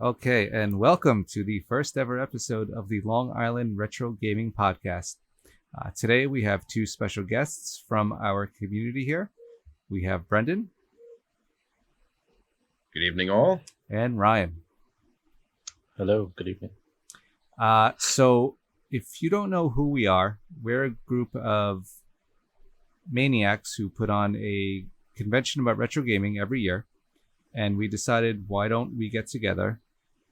Okay, and welcome to the first ever episode of the Long Island Retro Gaming Podcast. Today we have two special guests from our community here. We have Brendan Good evening, all. and Ryan. Hello, good evening. So, if you don't know who we are, we're a group of maniacs who put on a convention about retro gaming every year. And we decided, why don't we get together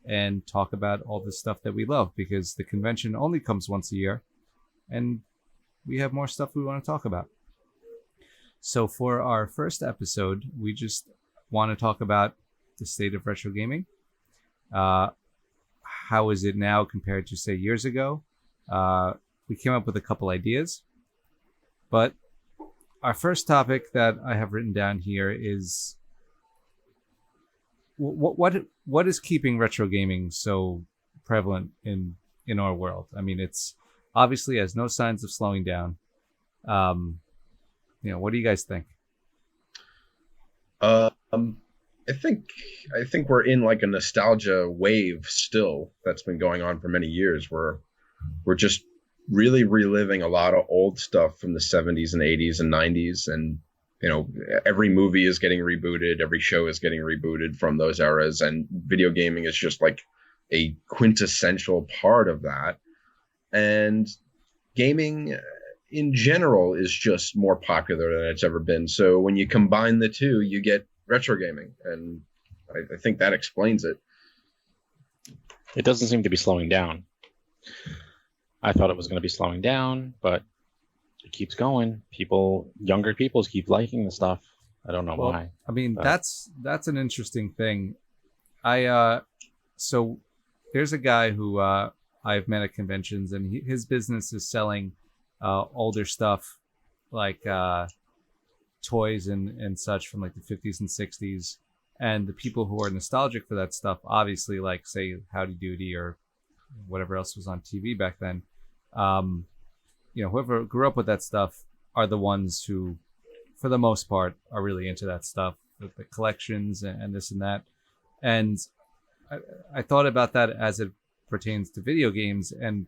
and talk about all the stuff that we love? Because the convention only comes once a year, and we have more stuff we want to talk about. So for our first episode, we just want to talk about the state of retro gaming. Uh, how is it now compared to, say, years ago? We came up with a couple ideas, but our first topic that I have written down here is what is keeping retro gaming so prevalent in our world? I mean, it's obviously has no signs of slowing down. What do you guys think? Um, I think we're in like a nostalgia wave still that's been going on for many years, where we're just really reliving a lot of old stuff from the 70s and 80s and 90s, and every movie is getting rebooted, every show is getting rebooted from those eras, and video gaming is just like a quintessential part of that. And gaming in general is just more popular than it's ever been. So when you combine the two, you get retro gaming, and I think that explains it. It doesn't seem to be slowing down. I thought it was going to be slowing down, but it keeps going. Younger people keep liking the stuff. I don't know why. I mean, but that's an interesting thing. So there's a guy who I've met at conventions, and his business is selling older stuff like toys and such from like the 50s and 60s. And the people who are nostalgic for that stuff, obviously, like, say, Howdy Doody or whatever else was on TV back then, whoever grew up with that stuff are the ones who, for the most part, are really into that stuff, with the collections and this and that. And I thought about that as it pertains to video games, and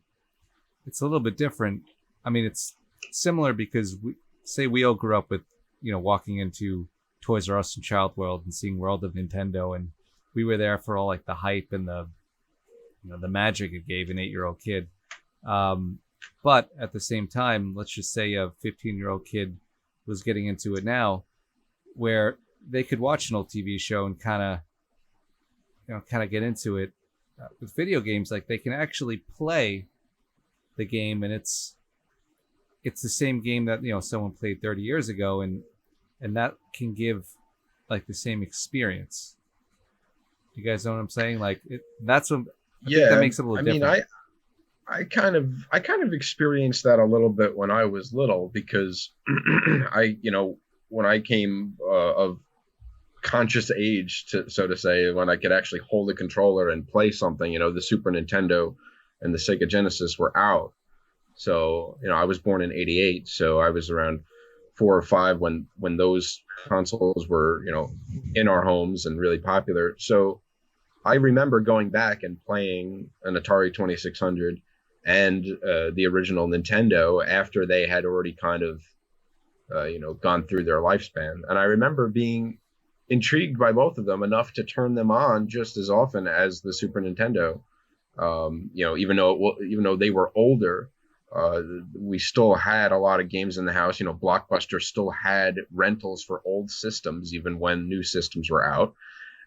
it's a little bit different. I mean, it's similar because we all grew up with, walking into Toys R Us and Child World and seeing World of Nintendo, and we were there for all like the hype and the magic it gave an 8-year-old kid. But at the same time, let's just say a 15-year-old kid was getting into it now, where they could watch an old TV show and kind of get into it. With video games, like, they can actually play the game, and it's the same game that someone played 30 years ago, and that can give like the same experience. You guys know what I'm saying? Like, that's what I think that makes it a little different. I kind of experienced that a little bit when I was little, because when I came of conscious age, so to say, when I could actually hold a controller and play something, the Super Nintendo and the Sega Genesis were out. So, I was born in 88, so I was around 4 or 5 when those consoles were, in our homes and really popular. So I remember going back and playing an Atari 2600 and the original Nintendo after they had already kind of, gone through their lifespan. And I remember being intrigued by both of them enough to turn them on just as often as the Super Nintendo. Even though they were older, we still had a lot of games in the house. Blockbuster still had rentals for old systems, even when new systems were out.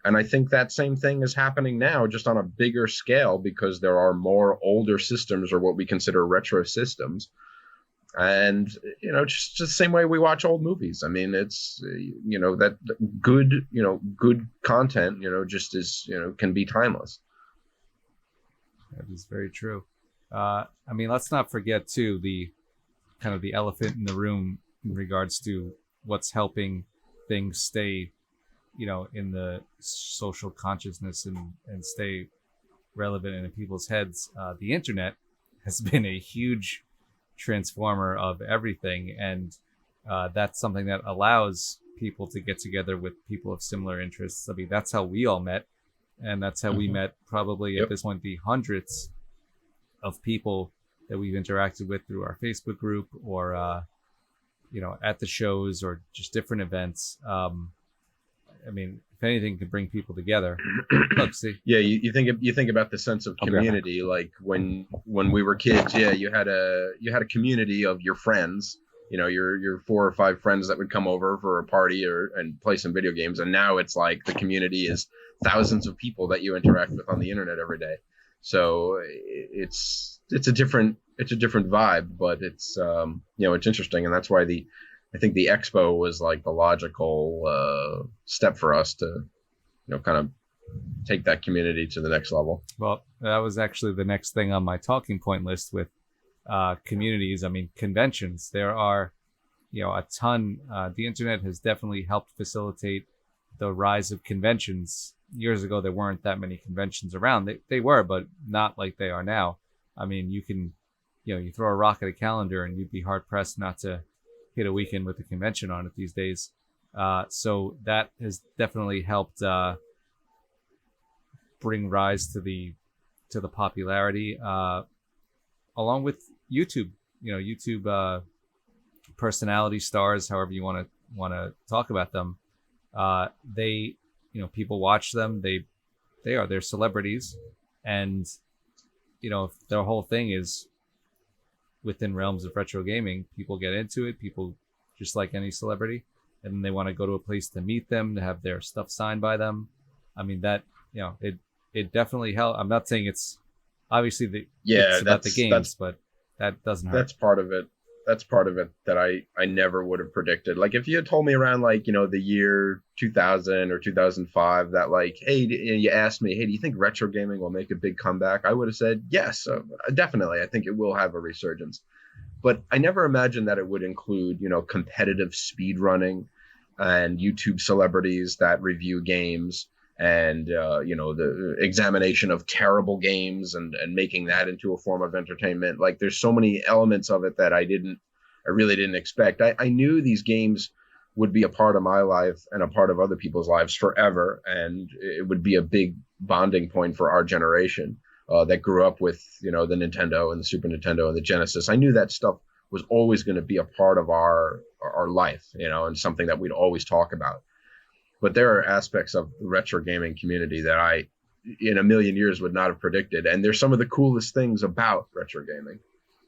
And I think that same thing is happening now, just on a bigger scale, because there are more older systems, or what we consider retro systems. And, just the same way we watch old movies. I mean, it's, that good content, just is, can be timeless. That is very true. I mean, let's not forget too the kind of the elephant in the room in regards to what's helping things stay, in the social consciousness and stay relevant in people's heads. The internet has been a huge transformer of everything, and that's something that allows people to get together with people of similar interests. I mean, that's how we all met. and that's how we met. Probably at this point, the hundreds of people that we've interacted with through our Facebook group, or at the shows, or just different events. I mean, if anything could bring people together. Look, see. Yeah, you think about the sense of community. Like when we were kids, yeah, you had a community of your friends. Your 4 or 5 friends that would come over for a party and play some video games. And now it's like the community is thousands of people that you interact with on the internet every day. So it's a different vibe, but it's it's interesting, and that's why I think the expo was like the logical step for us to kind of take that community to the next level. Well, that was actually the next thing on my talking point list with communities. I mean, conventions. There are, a ton. The internet has definitely helped facilitate the rise of conventions. Years ago, there weren't that many conventions around. They were, but not like they are now. I mean, you can, you throw a rock at a calendar and you'd be hard pressed not to hit a weekend with a convention on it these days. So that has definitely helped bring rise to the popularity, along with YouTube. YouTube personality stars, however you want to talk about them. They, people watch them. They're celebrities, and if their whole thing is within realms of retro gaming, people get into it. People, just like any celebrity, and then they want to go to a place to meet them, to have their stuff signed by them. I mean, that it definitely helps. I'm not saying it's obviously it's about the games, but that doesn't hurt. That's part of it. That's part of it that I never would have predicted. Like if you had told me around the year 2000 or 2005 that hey, you asked me, hey, do you think retro gaming will make a big comeback? I would have said yes, definitely. I think it will have a resurgence. But I never imagined that it would include competitive speed running and YouTube celebrities that review games, and the examination of terrible games and making that into a form of entertainment. Like there's so many elements of it that I really didn't expect. I knew these games would be a part of my life and a part of other people's lives forever, and it would be a big bonding point for our generation that grew up with the Nintendo and the Super Nintendo and the Genesis. I knew that stuff was always going to be a part of our life, and something that we'd always talk about. But there are aspects of the retro gaming community that I, in a million years, would not have predicted. And they're some of the coolest things about retro gaming.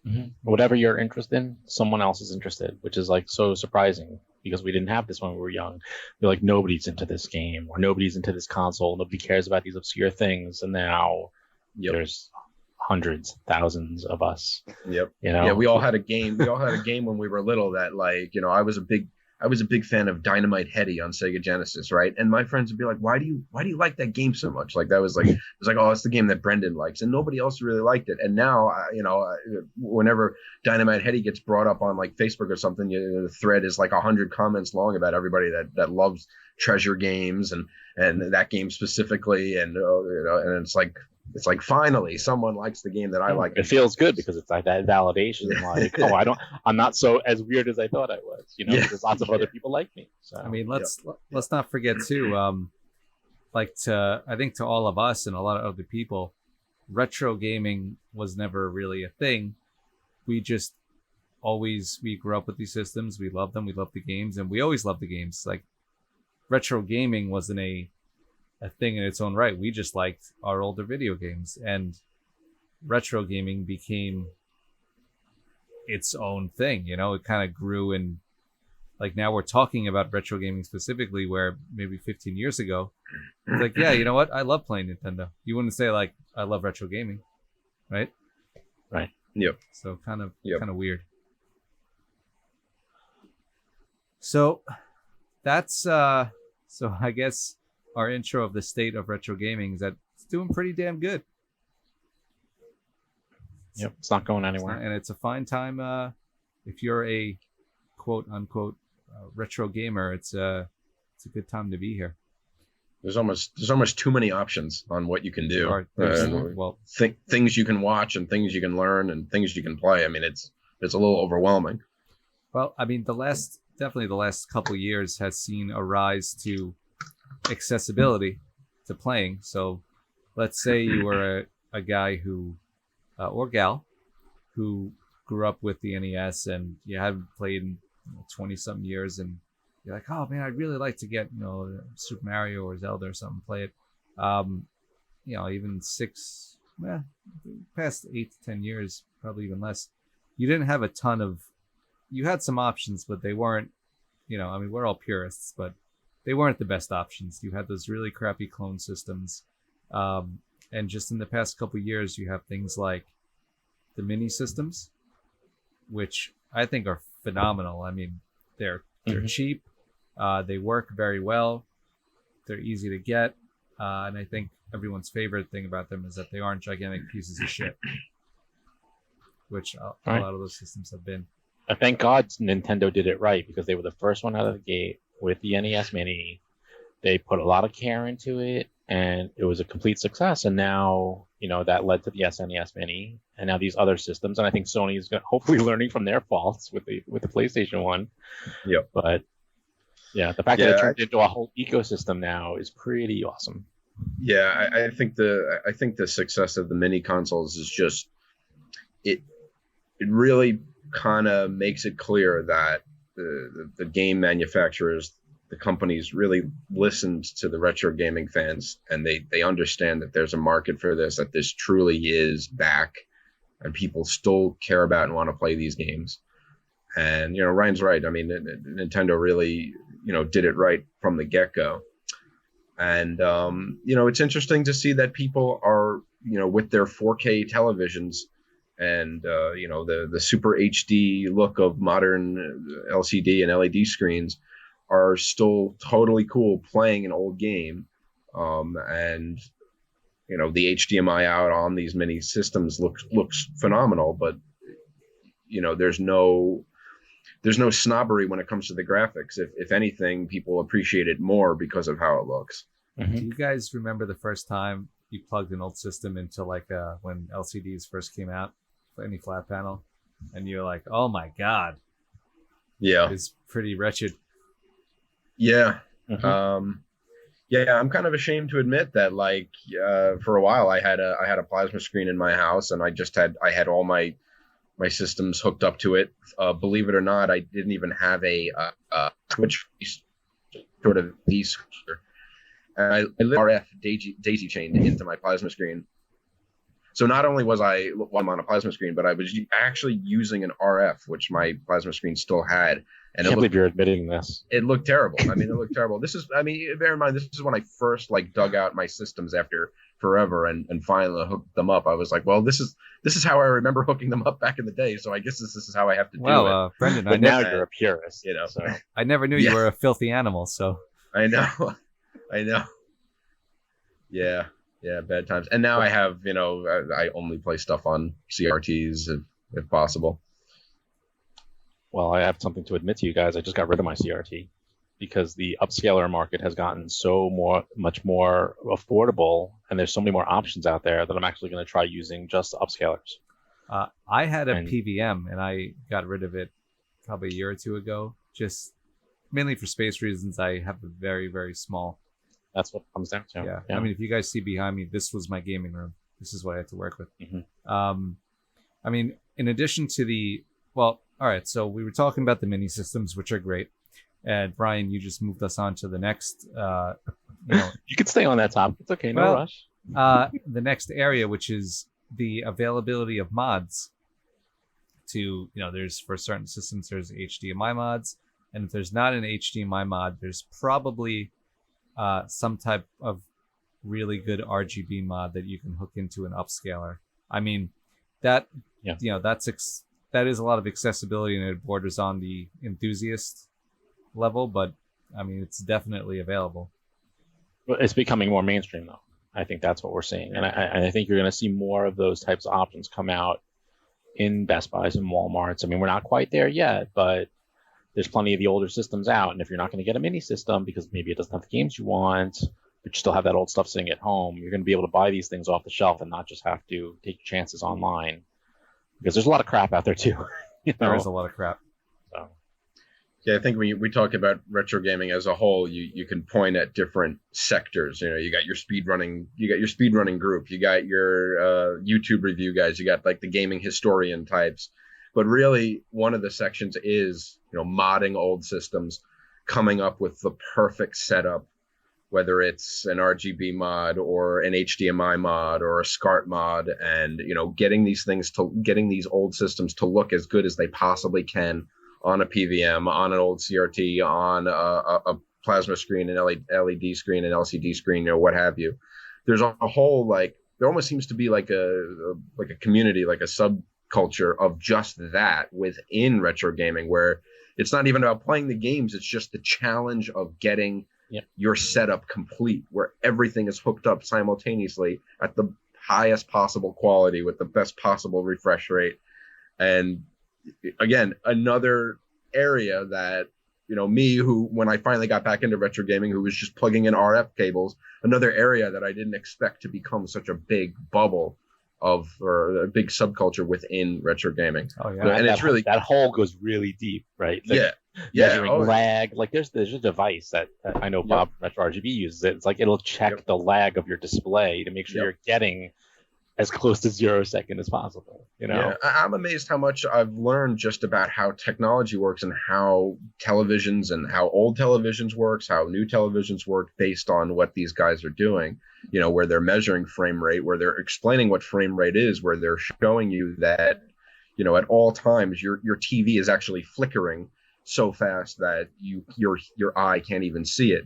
Mm-hmm. Whatever you're interested in, someone else is interested, which is so surprising, because we didn't have this when we were young. You're like, nobody's into this game, or nobody's into this console. Nobody cares about these obscure things. And now there's hundreds, thousands of us. Yep. Yeah, we all had a game. We all had a game when we were little that I was a big fan of Dynamite Headdy on Sega Genesis, right? And my friends would be like, "Why do you like that game so much?" Like that was it was like, "Oh, it's the game that Brendan likes," and nobody else really liked it. And now, whenever Dynamite Headdy gets brought up on Facebook or something, the thread is 100 comments long about everybody that loves treasure games and that game specifically, and and it's like finally someone likes the game that I like. It feels good because it's like that validation. I'm not so as weird as I thought I was. Because lots of other people like me. So I mean, let's not forget too. I think to all of us and a lot of other people, retro gaming was never really a thing. We grew up with these systems. We love them. We love the games, and we always loved the games. Like retro gaming wasn't a thing in its own right. We just liked our older video games, and retro gaming became its own thing. It kind of grew, and now we're talking about retro gaming specifically, where maybe 15 years ago it's like, yeah, you know what, I love playing Nintendo. You wouldn't say I love retro gaming, right? Yep. So kind of weird. So that's so I guess our intro of the state of retro gaming is that it's doing pretty damn good. Yep, it's not going anywhere. And it's a fine time if you're a quote unquote retro gamer. It's a good time to be here. There's almost too many options on what you can do. Things you can watch and things you can learn and things you can play. I mean, it's a little overwhelming. Well, I mean, the last couple years has seen a rise to accessibility to playing. So let's say you were a guy who or gal who grew up with the NES and you haven't played in 20 something years, and you're like, oh man, I'd really like to get Super Mario or Zelda or something, play it. Even past 8 to 10 years, probably even less. You didn't have a ton of. You had some options, but they weren't. We're all purists, but they weren't the best options. You had those really crappy clone systems, and just in the past couple of years, you have things like the mini systems, which I think are phenomenal. I mean, they're cheap, they work very well, they're easy to get, and I think everyone's favorite thing about them is that they aren't gigantic pieces of shit, which a lot of those systems have been. Thank God Nintendo did it right, because they were the first one out of the gate with the NES Mini. They put a lot of care into it, and it was a complete success. And now, that led to the SNES Mini, and now these other systems. And I think Sony is hopefully learning from their faults with the PlayStation One. Yep. But yeah, the fact that it turned into a whole ecosystem now is pretty awesome. Yeah, I think the success of the mini consoles is just it really kind of makes it clear that the game manufacturers, the companies, really listened to the retro gaming fans, and they understand that there's a market for this, that this truly is back, and people still care about and want to play these games. And Ryan's right. I mean, Nintendo really did it right from the get-go. And it's interesting to see that people are with their 4K televisions and the super HD look of modern LCD and LED screens are still totally cool playing an old game. And the HDMI out on these mini systems looks phenomenal, but there's no snobbery when it comes to the graphics. If anything, people appreciate it more because of how it looks. Do you guys remember the first time you plugged an old system into when LCDs first came out, any flat panel, and you're like, oh my God. Yeah. It's pretty wretched. Yeah. I'm kind of ashamed to admit that for a while I had a plasma screen in my house, and I had all my systems hooked up to it. Believe it or not, I didn't even have a switch sort of switcher. And I RF daisy chained into my plasma screen. So not only was I'm on a plasma screen, but I was actually using an RF, which my plasma screen still had. And I can't believe you're admitting this. It looked terrible. I mean, it looked terrible. Bear in mind, this is when I first dug out my systems after forever and finally hooked them up. I was like, well, this is how I remember hooking them up back in the day. So I guess this is how I have to do it. Brendan, but now you're a purist. So. I never knew you were a filthy animal. So I know. Yeah, bad times. And now I have, I only play stuff on CRTs if possible. Well, I have something to admit to you guys. I just got rid of my CRT because the upscaler market has gotten much more affordable, and there's so many more options out there that I'm actually going to try using just upscalers. I had a PVM, and I got rid of it probably a year or two ago, just mainly for space reasons. I have a very, very small. That's what it comes down to. Yeah. I mean, if you guys see behind me, this was my gaming room. This is what I had to work with. I mean, in addition to all right, so we were talking about the mini systems, which are great. And Brian, you just moved us on to the next. You could stay on that topic. It's okay, no rush. The next area, which is the availability of mods. There's for certain systems, there's HDMI mods, and if there's not an HDMI mod, there's probably some type of really good RGB mod that you can hook into an upscaler. I mean, that is a lot of accessibility, and it borders on the enthusiast level, but I mean, it's definitely available. Well, it's becoming more mainstream, though. I think that's what we're seeing, and I think you're going to see more of those types of options come out in Best Buys and Walmarts. I mean, we're not quite there yet, but there's plenty of the older systems out, and if you're not going to get a mini system because maybe it doesn't have the games you want, but you still have that old stuff sitting at home, you're going to be able to buy these things off the shelf and not just have to take chances online, because there's a lot of crap out there too. There is a lot of crap. Yeah, I think when we talk about retro gaming as a whole, you can point at different sectors. You know, you got your speedrunning group, you got your YouTube review guys, you got like the gaming historian types. But really, one of the sections is, you know, modding old systems, coming up with the perfect setup, whether it's an RGB mod or an HDMI mod or a SCART mod, and you know, getting these old systems to look as good as they possibly can on a PVM, on an old CRT, on a plasma screen, an LED screen, an LCD screen, you know, what have you. There's a whole like there almost seems to be like a community, like a subculture of just that within retro gaming, where it's not even about playing the games; it's just the challenge of getting your setup complete, where everything is hooked up simultaneously at the highest possible quality with the best possible refresh rate. And again, another area that, you know, me, who when I finally got back into retro gaming, who was just plugging in RF cables, another area that I didn't expect to become such a big bubble of, or a big subculture within retro gaming. Oh yeah. And it's really that hole goes really deep, right? Like, measuring lag. Like there's a device that I know Bob from Retro RGB uses it. It's like it'll check the lag of your display to make sure you're getting as close to 0 second as possible. You know, I'm amazed how much I've learned just about how technology works and how televisions and how old televisions works, how new televisions work based on what these guys are doing. You know, where they're measuring frame rate, where they're explaining what frame rate is, where they're showing you that, you know, at all times your TV is actually flickering so fast that your eye can't even see it.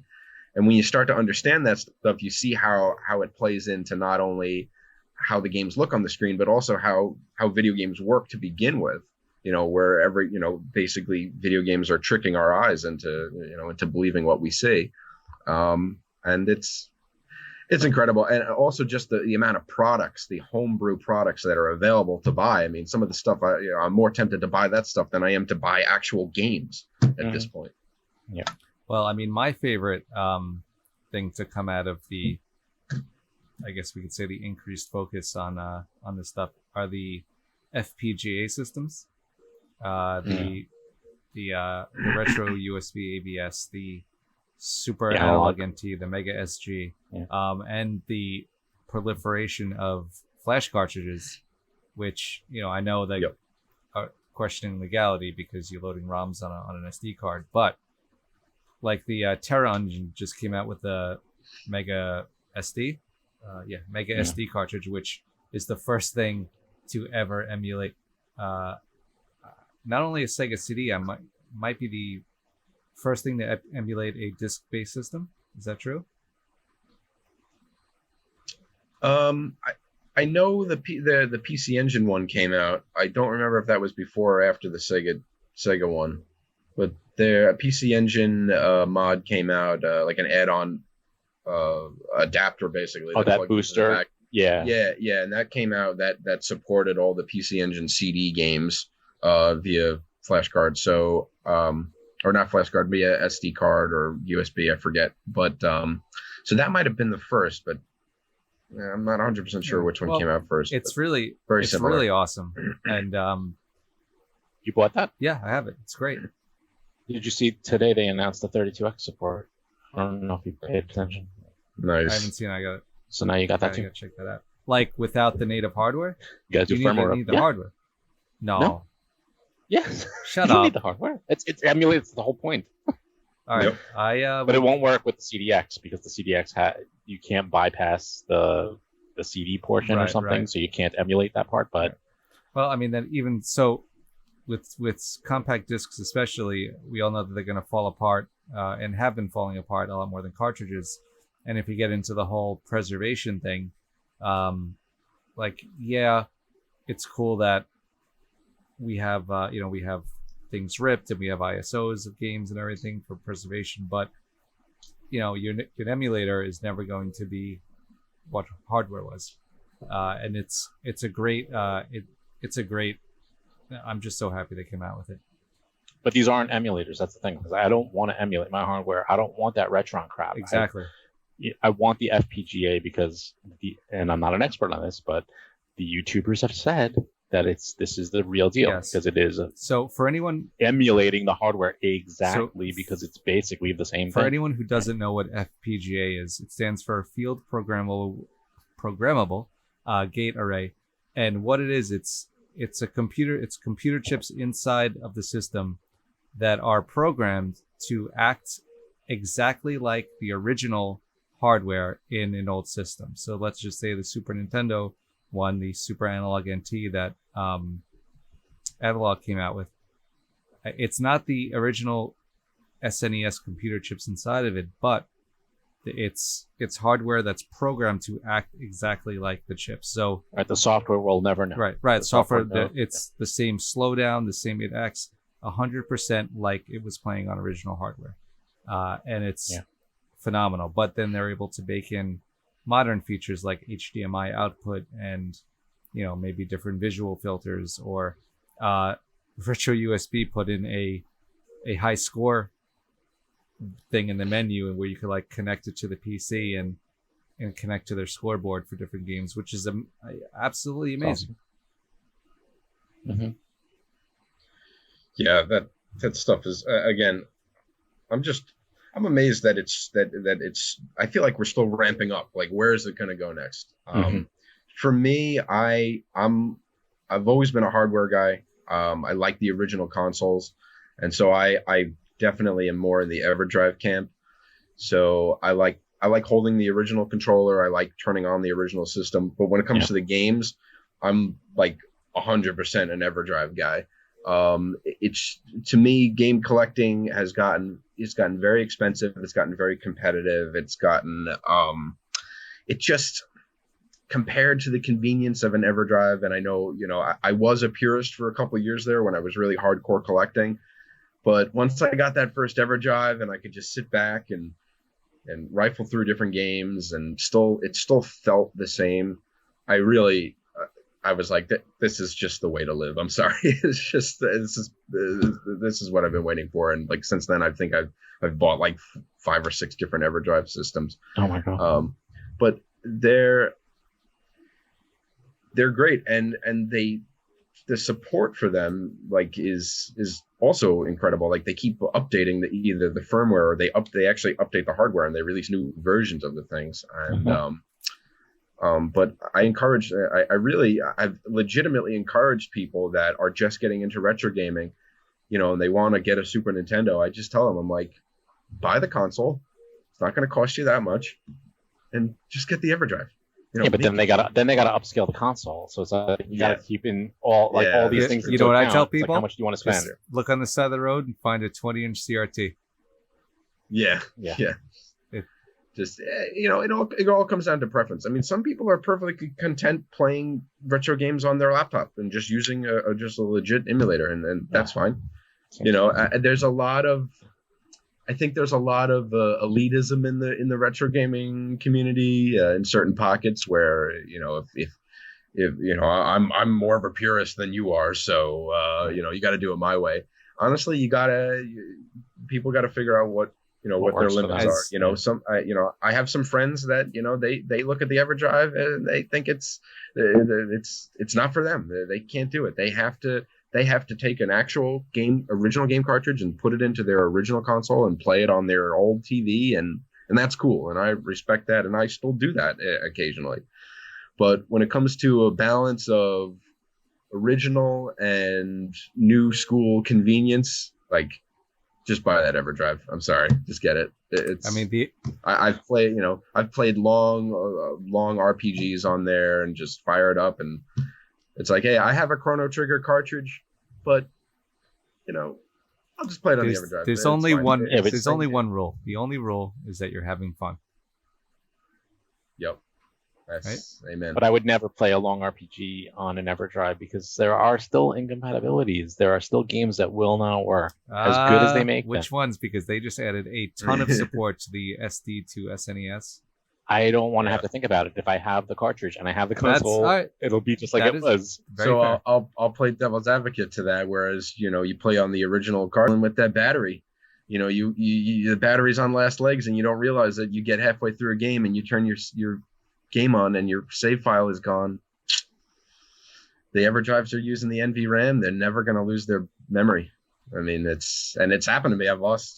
And when you start to understand that stuff, you see how it plays into not only how the games look on the screen, but also how video games work to begin with. You know, where you know, basically video games are tricking our eyes into, you know, into believing what we see. And it's incredible. And also just the amount of products, the homebrew products that are available to buy. I mean, some of the stuff, I'm more tempted to buy that stuff than I am to buy actual games at this point. Yeah. Well, I mean, my favorite thing to come out of the, I guess we could say, the increased focus on this stuff are the FPGA systems, the retro USB ABS, the Super Analog NT, the Mega SG, and the proliferation of flash cartridges, which, you know, I know that are questioning legality because you're loading ROMs on an SD card, but like the Terra Engine just came out with the Mega SD, SD cartridge, which is the first thing to ever emulate not only a Sega CD, might be the first thing to emulate a disc-based system. Is that true? I know the PC Engine one came out. I don't remember if that was before or after the Sega one, but the PC Engine mod came out, like an add-on adapter, basically. Oh, that booster. Yeah, and that came out that supported all the PC Engine CD games via flash card. So or not flash card, via SD card or USB, I forget. But so that might have been the first, but I'm not 100% sure which one came out first. It's really similar. Really awesome. And you bought that? Yeah, I have it. It's great. Did you see today they announced the 32X support? I don't know if you paid attention. Nice. I haven't seen it. I got it. So now you got that too. I gotta check that out. Like without the native hardware? You gotta do firmware. Need the hardware. No. Yes. Shut you up. Need the hardware. It emulates the whole point. All right. Yep. But it won't work with the CDX because the CDX you can't bypass the CD portion or something, so you can't emulate that part. But well, I mean, then even so, with compact discs especially, we all know that they're going to fall apart and have been falling apart a lot more than cartridges. And if you get into the whole preservation thing, it's cool that we have we have things ripped and we have ISOs of games and everything for preservation, but you know, your emulator is never going to be what hardware was, and it's a great I'm just so happy they came out with it. But these aren't emulators. That's the thing, because I don't want to emulate my hardware. I don't want that Retron crap. Exactly. I want the FPGA because and I'm not an expert on this, but the YouTubers have said that this is the real deal, Yes. because it is So for anyone emulating the hardware exactly, because it's basically the same for thing. anyone who doesn't know what FPGA is, it stands for Field Programmable Gate Array, and what it is, it's computer chips inside of the system that are programmed to act exactly like the original hardware in an old system. So let's just say the Super Nintendo one, the Super Analog NT that Analog came out with. It's not the original SNES computer chips inside of it, but it's hardware that's programmed to act exactly like the chips. So Right, the software will never know. right. Software, knows. it's the same slowdown, the same. It acts 100% like it was playing on original hardware, and it's phenomenal. But then they're able to bake in modern features like HDMI output and maybe different visual filters, or virtual USB put in a high score thing in the menu, and where you could like connect it to the PC and connect to their scoreboard for different games, which is absolutely amazing. Awesome. Mm-hmm. Yeah, that stuff is again. I'm amazed that it's. I feel like we're still ramping up. Like, where is it going to go next? For me, I've always been a hardware guy. I like the original consoles, and so I definitely am more in the EverDrive camp. So I like holding the original controller. I like turning on the original system. But when it comes to the games, I'm like 100% an EverDrive guy. It's, to me, game collecting has gotten very expensive. It's gotten very competitive. It's gotten it just, compared to the convenience of an EverDrive. And I know, I was a purist for a couple of years there when I was really hardcore collecting. But once I got that first EverDrive and I could just sit back and rifle through different games, and it still felt the same. I was like, this is just the way to live. I'm sorry. It's just, this is what I've been waiting for. And like, since then, I think I've bought like 5 or 6 different EverDrive systems. Oh my God. But they're great. And the support for them like is also incredible. Like, they keep updating either the firmware, or they actually update the hardware, and they release new versions of the things. And but I've legitimately encouraged people that are just getting into retro gaming, and they want to get a Super Nintendo. I just tell them, I'm like, buy the console. It's not going to cost you that much, and just get the EverDrive. But then they gotta upscale the console. So it's you gotta keep in all these things. You know what I tell people? Like, how much do you want to spend? Just look on the side of the road and find a 20-inch CRT. Yeah. Just it all comes down to preference. I mean, some people are perfectly content playing retro games on their laptop and just using just a legit emulator, and that's fine. There's a lot of, I think there's a lot of elitism in the retro gaming community in certain pockets where if I'm more of a purist than you are, so you got to do it my way. Honestly, people got to figure out what their limits are. I have some friends that they look at the EverDrive and they think it's not for them. They can't do it. They have to take an actual original game cartridge and put it into their original console and play it on their old TV, and that's cool. And I respect that, and I still do that occasionally. But when it comes to a balance of original and new school convenience, like, just buy that EverDrive. I'm sorry, just get it. I've played long RPGs on there and just fire it up, and it's like, hey, I have a Chrono Trigger cartridge, but I'll just play it on the EverDrive. There's only one. There's only one rule. The only rule is that you're having fun. Yep. That's right? Amen. But I would never play a long RPG on an EverDrive, because there are still incompatibilities. There are still games that will not work as good as they make them. Which ones? Because they just added a ton of support to the SD to SNES. I don't want to have to think about it. If I have the cartridge and I have the console, it'll be just like it was. So I'll play devil's advocate to that. Whereas you play on the original cartridge with that battery. You the battery's on last legs, and you don't realize that you get halfway through a game and you turn your game on and your save file is gone. the EverDrives are using the NVRAM, they're never going to lose their memory. I mean, it's happened to me. I've lost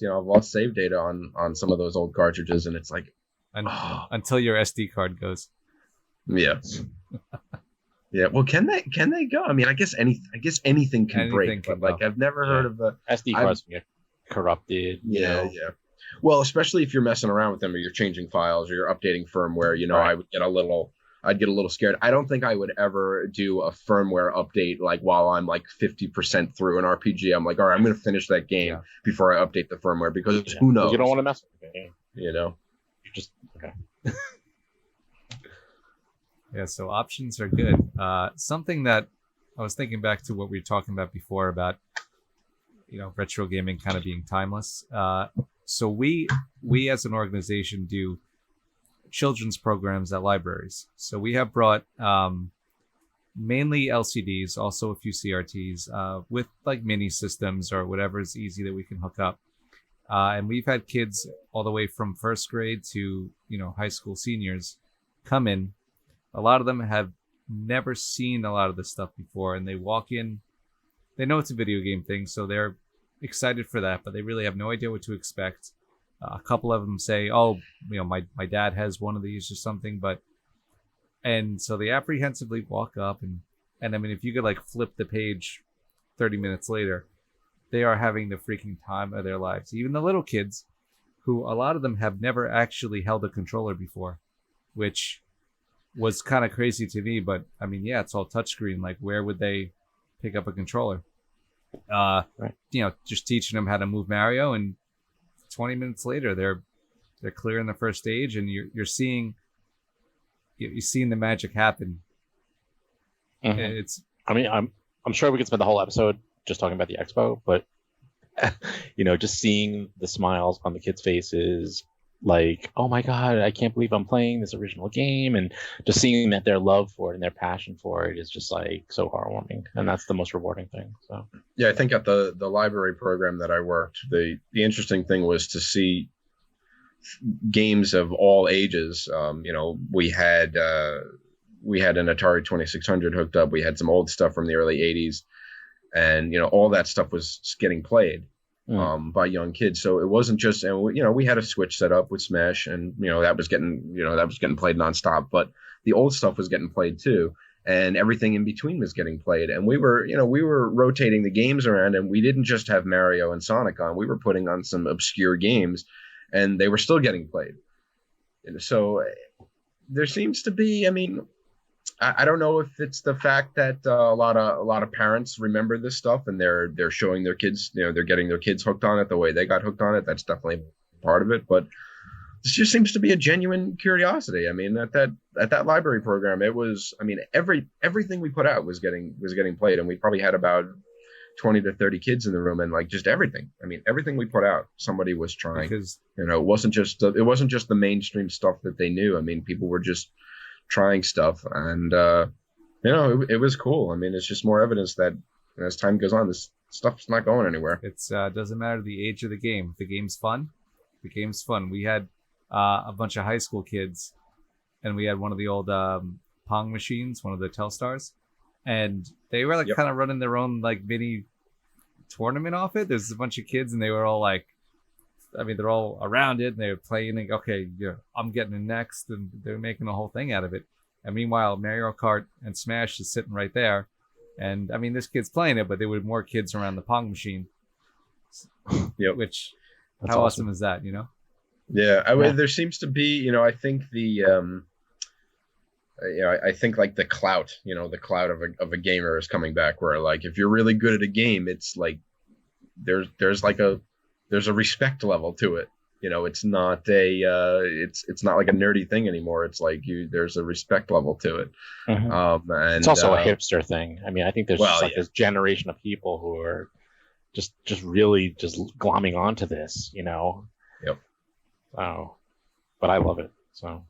save data on some of those old cartridges, and it's like, oh, Until your SD card goes. yeah, yeah. Well, can they go? I mean, I guess anything can break, Anything can but like go. I've never Yeah. heard of a SD cards can get corrupted. You yeah, know? yeah. Well, especially if you're messing around with them or you're changing files or you're updating firmware, Right. I'd get a little scared. I don't think I would ever do a firmware update like while I'm like 50% through an RPG. I'm like, all right, I'm going to finish that game Yeah. before I update the firmware because Yeah, who 'cause knows? you don't want to mess with it. You know? You just okay. Yeah, so options are good. Something that I was thinking back to what we were talking about before about, retro gaming kind of being timeless. So we as an organization do children's programs at libraries. So we have brought mainly LCDs, also a few CRTs, with like mini systems or whatever is easy that we can hook up. And we've had kids all the way from first grade to high school seniors come in. A lot of them have never seen a lot of this stuff before, and they walk in. They know it's a video game thing, so they're excited for that, but they really have no idea what to expect. A couple of them say, "Oh, my dad has one of these or something," and so they apprehensively walk up, and I mean, if you could like flip the page 30 minutes later, they are having the freaking time of their lives. Even the little kids, who a lot of them have never actually held a controller before, which was kind of crazy to me. But I mean, yeah, it's all touchscreen. Like, where would they pick up a controller? Right. Just teaching them how to move Mario, and 20 minutes later, they're clearing the first stage, and you're seeing the magic happen. Mhm. It's I mean, I'm sure we could spend the whole episode just talking about the expo, but just seeing the smiles on the kids' faces, like, oh my god, I can't believe I'm playing this original game, and just seeing that their love for it and their passion for it is just like so heartwarming, and that's the most rewarding thing. So Yeah, I think at the library program that I worked, the interesting thing was to see games of all ages. We had an Atari 2600 hooked up. We had some old stuff from the early 80s, and all that stuff was getting played by young kids. So it wasn't just, and we had a Switch set up with Smash, and that was getting played nonstop. But the old stuff was getting played too, and everything in between was getting played. And we were rotating the games around, and we didn't just have Mario and Sonic on. We were putting on some obscure games, and they were still getting played. And so there seems to be, I mean, I don't know if it's the fact that a lot of parents remember this stuff and they're showing their kids, they're getting their kids hooked on it the way they got hooked on it. That's definitely part of it, but this just seems to be a genuine curiosity. I mean, at that library program, it was, I mean, everything we put out was getting played, and we probably had about 20 to 30 kids in the room, and like just everything. I mean, everything we put out, somebody was trying. because It wasn't just the mainstream stuff that they knew. I mean, people were just trying stuff, and it was cool. I mean, it's just more evidence that as time goes on, this stuff's not going anywhere. it's doesn't matter the age of the game. If the game's fun, the game's fun. We had a bunch of high school kids, and we had one of the old Pong machines, one of the Telstars, and they were like Yep. kind of running their own like mini tournament off it. There's a bunch of kids, and they were all like, I mean, they're all around it, and they were playing. Like, okay, I'm getting in next, and they're making a whole thing out of it. And meanwhile, Mario Kart and Smash is sitting right there, and I mean, this kid's playing it, but there were more kids around the Pong machine. Yep. Which, That's how awesome. awesome is that? Yeah, Yeah. there seems to be, I think I think like the clout, the clout of a gamer is coming back. Where like if you're really good at a game, it's like there's a respect level to it. It's not it's not like a nerdy thing anymore. It's like there's a respect level to it. Mhm. And It's also a hipster thing. I mean, I think there's well, just like yeah. this generation of people who are just really just glomming onto this. Yep. So, but I love it. So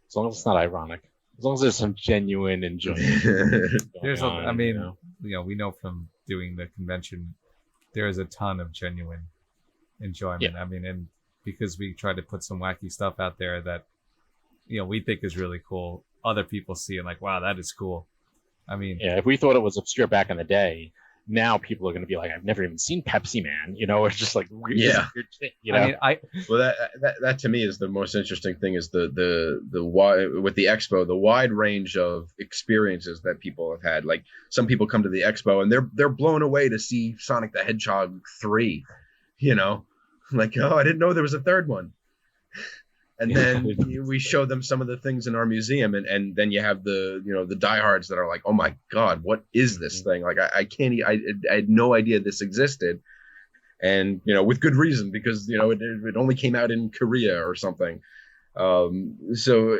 as long as it's not ironic, as long as there's some genuine enjoyment. There's, going on, I mean, we know from doing the convention, there is a ton of genuine enjoyment. Yeah. I mean, and because we try to put some wacky stuff out there that we think is really cool, other people see and like, wow, that is cool. I mean, Yeah, if we thought it was obscure back in the day, now people are going to be like, I've never even seen Pepsi Man. It's just like weird, Yeah. weird shit. I mean, Well, that to me is the most interesting thing, is the wide, with the expo, the wide range of experiences that people have had. Like, some people come to the expo and they're blown away to see Sonic the Hedgehog 3, like, oh, I didn't know there was a third one. And then we show them some of the things in our museum, and then you have the diehards that are like, oh my god, what is this thing? Like, I can't, I had no idea this existed. And with good reason, because it only came out in Korea or something. So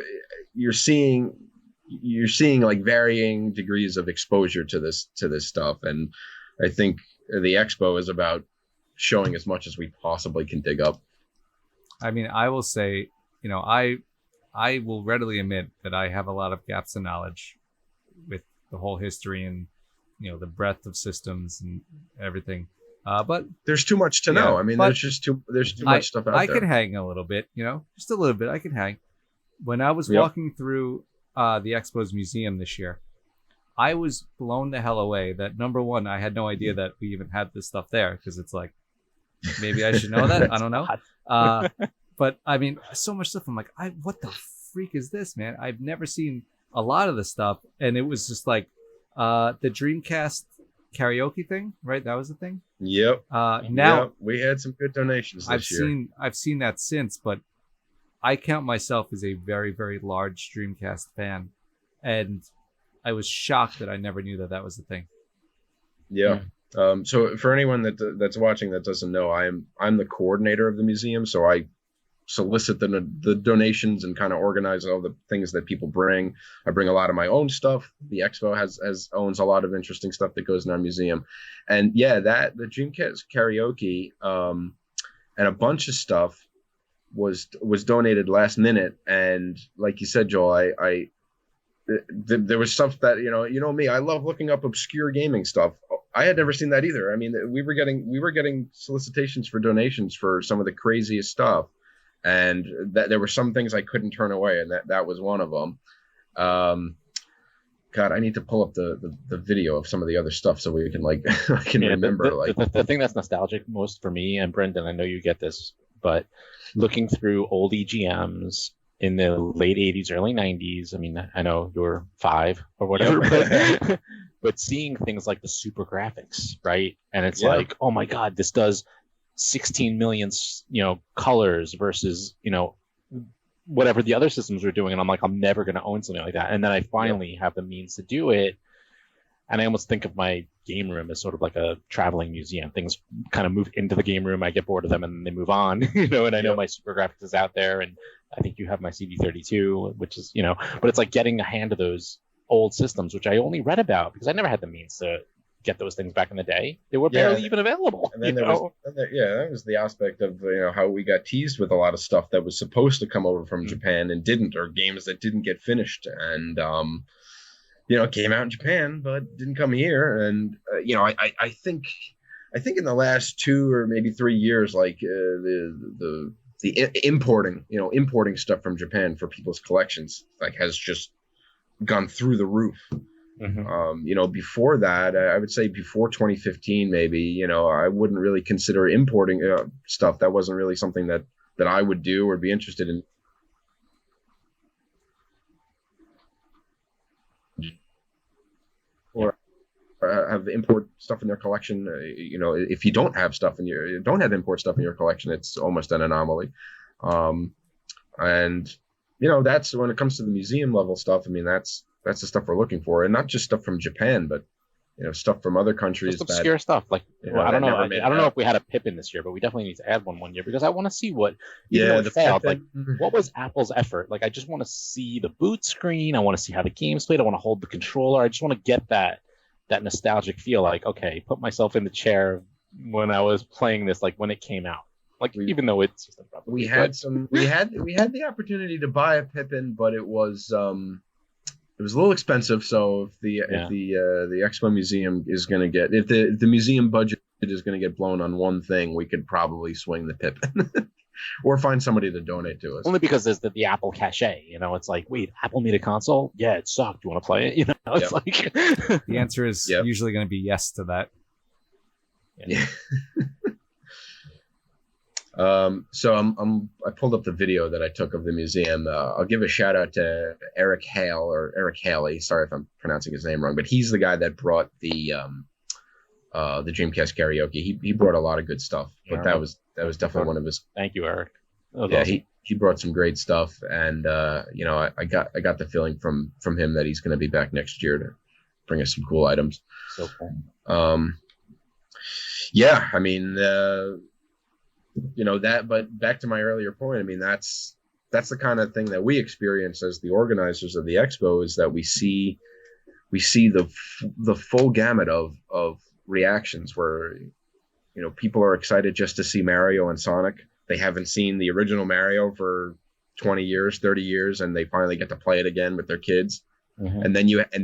you're seeing like varying degrees of exposure to this stuff, and I think the expo is about showing as much as we possibly can dig up. I mean, I will say, I will readily admit that I have a lot of gaps in knowledge with the whole history and the breadth of systems and everything. But there's too much to know. I mean, there's too much stuff out there. I could hang a little bit, just a little bit. I could hang. When I was Yep. walking through the Expo's museum this year, I was blown the hell away that, number one, I had no idea that we even had this stuff there, because it's like, maybe I should know that. I don't know. But I mean, so much stuff. I'm like, what the freak is this, man? I've never seen a lot of this stuff, and it was just like the Dreamcast karaoke thing, right? That was the thing. Yep. Now we had some good donations this year. I've seen that since, but I count myself as a very, very large Dreamcast fan, and I was shocked that I never knew that was the thing. Yeah. So for anyone that's watching that doesn't know, I'm the coordinator of the museum, so I solicit the donations and kind of organize all the things that people bring. I bring a lot of my own stuff. The expo owns a lot of interesting stuff that goes in our museum, and the Dreamcast karaoke and a bunch of stuff was donated last minute. And like you said, Joel, there was stuff that me, I love looking up obscure gaming stuff. I had never seen that either. I mean, we were getting solicitations for donations for some of the craziest stuff, and that there were some things I couldn't turn away, and that was one of them. God, I need to pull up the video of some of the other stuff so we can I can remember. The thing that's nostalgic most for me, and Brendan, I know you get this, but looking through old EGMs in the late 80s, early 90s, I mean, I know you're 5 or whatever, but seeing things like the super graphics, right? And it's like, oh my God, this does 16 million, colors versus, whatever the other systems were doing. And I'm like, I'm never going to own something like that. And then I finally have the means to do it. And I almost think of my game room as sort of like a traveling museum. Things kind of move into the game room. I get bored of them and then they move on, and I know my super graphics is out there. And I think you have my CD32, which is, but it's like getting a hand of those old systems, which I only read about because I never had the means to get those things back in the day. They were barely even available. And then that was the aspect of how we got teased with a lot of stuff that was supposed to come over from Japan and didn't, or games that didn't get finished, and it came out in Japan but didn't come here. And I think in the last 2 or maybe 3 years, like the importing stuff from Japan for people's collections has just gone through the roof. Mm-hmm. Before that, I would say before 2015, maybe, I wouldn't really consider importing stuff. That wasn't really something that I would do or be interested in. Or have import stuff in their collection. If you don't have import stuff in your collection, it's almost an anomaly. And that's when it comes to the museum level stuff. I mean, that's the stuff we're looking for, and not just stuff from Japan, but stuff from other countries. Just obscure stuff. Like, I don't know. I don't know if we had a Pippin this year, but we definitely need to add one year because I want to see what. The failed. Like, what was Apple's effort? Like, I just want to see the boot screen. I want to see how the game's played. I want to hold the controller. I just want to get that nostalgic feel. Like, okay, put myself in the chair when I was playing this, like when it came out. Like, even though it's just we had the opportunity to buy a Pippin, but it was a little expensive. So if the Expo Museum is going to if the museum budget is going to get blown on one thing, we could probably swing the Pippin. or find somebody to donate to us. Only because there's the Apple cachet. It's like, wait, Apple made a console? Yeah, it sucked. You want to play it? It's like the answer is usually going to be yes to that. Yeah. So I pulled up the video that I took of the museum. I'll give a shout out to Eric Hale or Eric Haley. Sorry if I'm pronouncing his name wrong, but he's the guy that brought the Dreamcast karaoke. He brought a lot of good stuff, but that was definitely one of his. Thank you, Eric. Yeah, awesome. He brought some great stuff, and I got the feeling from him that he's going to be back next year to bring us some cool items. So cool. Yeah, I mean, that. But back to my earlier point, I mean, that's the kind of thing that we experience as the organizers of the expo, is that we see the full gamut of reactions where people are excited just to see Mario and Sonic. They haven't seen the original Mario for 20 years, 30 years, and they finally get to play it again with their kids. Mm-hmm. And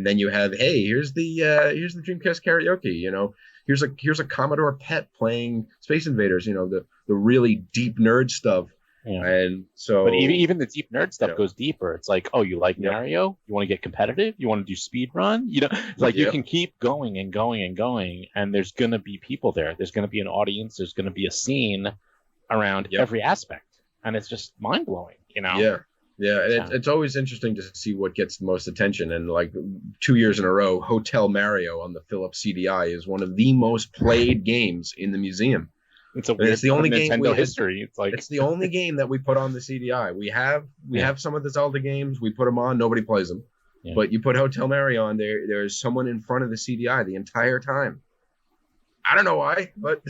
then you have, hey, here's the Dreamcast karaoke. Here's a Commodore PET playing Space Invaders. The really deep nerd stuff. Yeah. And so, but even the deep nerd stuff goes deeper. It's like, oh, you like Mario? You want to get competitive? You want to do speed run? It's like you can keep going and going and going, and there's gonna be people there. There's gonna be an audience. There's gonna be a scene around every aspect, and it's just mind blowing. Yeah. It's always interesting to see what gets the most attention. And like 2 years in a row, Hotel Mario on the Philips CDI is one of the most played games in the museum. It's the only game Nintendo history. It's like it's the only game that we put on the CDI. We have some of the Zelda games. We put them on. Nobody plays them. Yeah. But you put Hotel Mario on there. There's someone in front of the CDI the entire time. I don't know why, but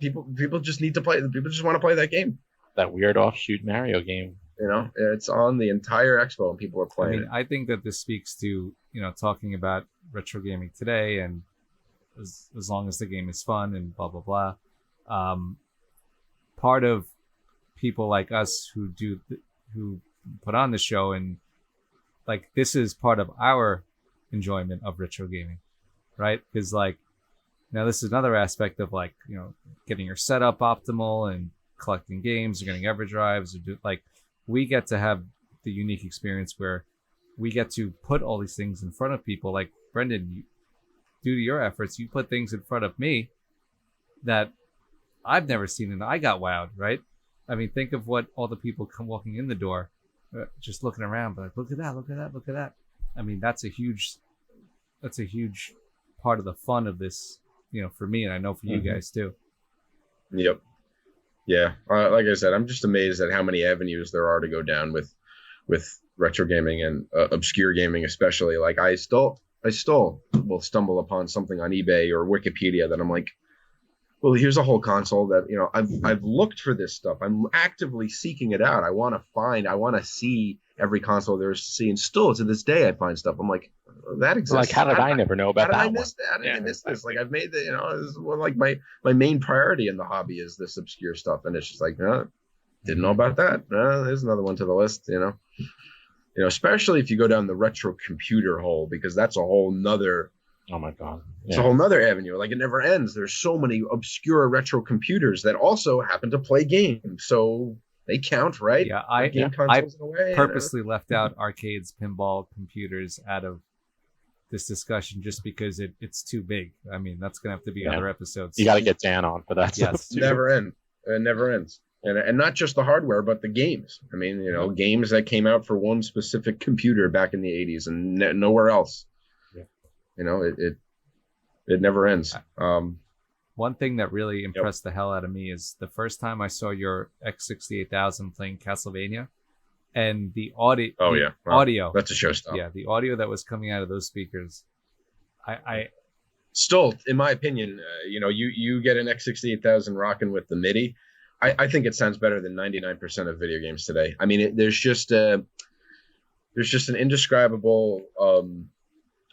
people just need to play. People just want to play that game. That weird offshoot Mario game. It's on the entire expo and people are playing. I mean, I think that this speaks to talking about retro gaming today, and as long as the game is fun and blah blah blah. Part of people like us who put on the show, and like this is part of our enjoyment of retro gaming, right? Because like now this is another aspect of like getting your setup optimal and collecting games or getting EverDrives or we get to have the unique experience where we get to put all these things in front of people. Like Brendan, due to your efforts, you put things in front of me that I've never seen, and I got wowed, right? I mean, think of what all the people come walking in the door, just looking around, but like, look at that, look at that, look at that. I mean, that's a huge part of the fun of this, for me, and I know for you guys too. Yep. Yeah. Like I said, I'm just amazed at how many avenues there are to go down with retro gaming and obscure gaming, especially. Like I still will stumble upon something on eBay or Wikipedia that I'm like, well, here's a whole console that I've looked for this stuff. I'm actively seeking it out. I want to see every console there's to see. And still to this day, I find stuff. I'm like, that exists. Like, how did I never know about that? How did I miss this? Like, I've made the this is one, like my main priority in the hobby is this obscure stuff, and it's just like, no, didn't know about that. There's another one to the list. Especially if you go down the retro computer hole, because that's a whole nother. Oh my God. Yeah. It's a whole nother avenue. Like it never ends. There's so many obscure retro computers that also happen to play games. So they count, right? Yeah, I purposely left out arcades, pinball, computers out of this discussion just because it's too big. I mean, that's going to have to be other episodes. You got to get Dan on for that. Yes. It never ends. And not just the hardware, but the games. I mean, games that came out for one specific computer back in the 80s and nowhere else. It never ends. One thing that really impressed the hell out of me is the first time I saw your X68000 playing Castlevania, and the audio. Oh yeah, audio. That's a showstopper. Yeah, the audio that was coming out of those speakers. I still, in my opinion, you get an X68000 rocking with the MIDI. I think it sounds better than 99% of video games today. I mean, there's just an indescribable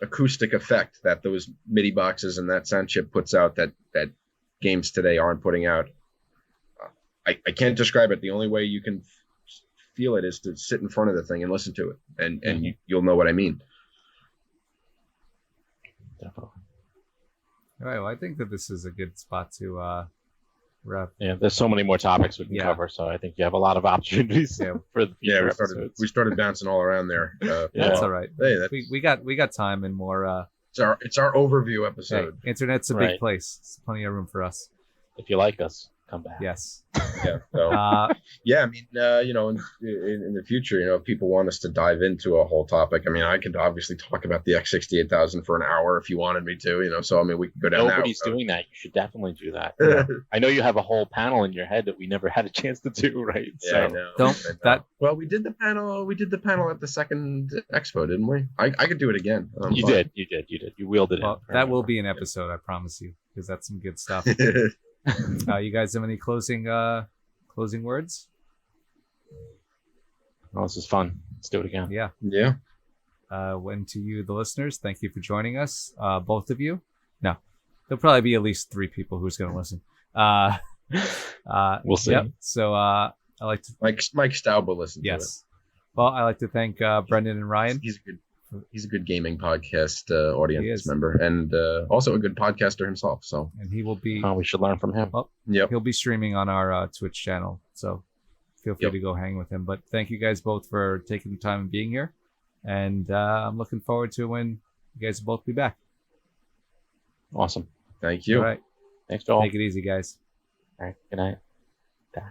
acoustic effect that those MIDI boxes and that sound chip puts out that games today aren't putting out. I can't describe it. The only way you can feel it is to sit in front of the thing and listen to it, and you'll know what I mean. Definitely. All right. Well, I think that this is a good spot to Yeah, there's so many more topics we can Yeah. cover, so I think you have a lot of opportunities Yeah. for the future Yeah, episodes. we started bouncing all around there. Yeah. That's all right. Hey, that's, We got time and more. it's our overview Hey, episode. internet's a Right. big place. It's plenty of room for us. If you like us, come back. Yes. Yeah. So yeah, I mean, you know, in the future, you know, if people want us to dive into a whole topic, I mean, I could obviously talk about the X68000 for an hour if you wanted me to, you know. So I mean, we could go down Nobody's that. doing that. You should definitely do that. Yeah. I know you have a whole panel in your head that we never had a chance to do, right? Yeah, I So know. Don't- I know. that- Well, we did the panel. We did the panel at the second expo, didn't we? I could do it again. you did. You wheeled it Well, in. that will be an episode, I promise you, because that's some good stuff. You guys have any closing words? Oh, this is fun. Let's do it again. Yeah. Yeah. When to you, the listeners, thank you for joining us, both of you. No, there'll probably be at least 3 people who's going to listen. We'll see. Yep. So I like to. Mike Staub will listen to it. Yes. Well, I like to thank Brendan and Ryan. He's a good gaming podcast He audience is. member, and also a good podcaster himself. So And he will be Oh, we should learn from him. yep. he'll be streaming on our Twitch channel. So feel free Yep. to go hang with him. But thank you guys both for taking the time and being here. And I'm looking forward to when you guys will both be back. Awesome. Thank you. All right. Thanks, Joel. Take it easy, guys. All right. Good night. Bye.